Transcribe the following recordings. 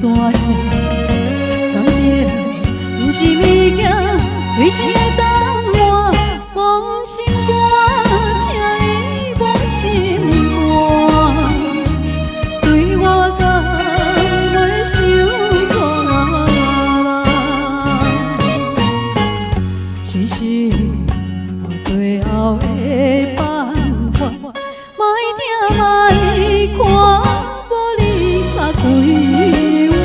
大声，感情不是物件，随时会当换。忘心肝，请你忘心肝，对我敢袂伤绝。是是我最后的办法，莫听莫看，无你较归我。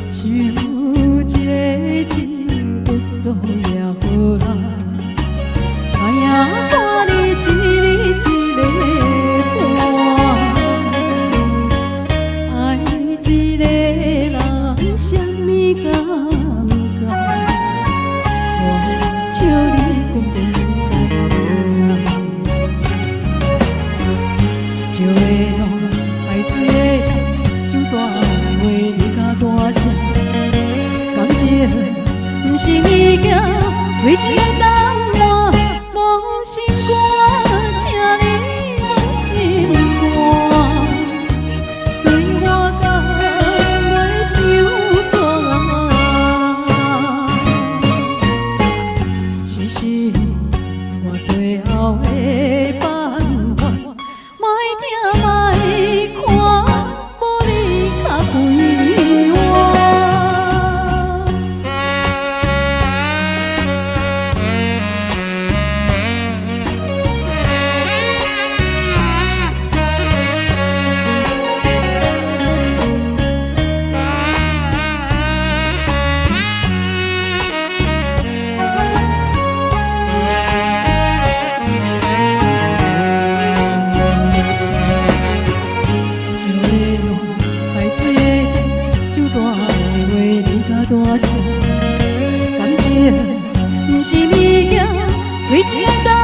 想一个情结束也好啦。哎呀，看你一日一个伴，爱一个人什么感觉？我笑你根本不知影。石的路，海水的流，就怎会为你较大声？感情不是物件，随时会当换。忘心肝，请你忘心肝，对我敢袂伤绝。是是我最后的办法，莫听莫看，无你较归我。怎会为你较大声？感情不是物件，随时会当。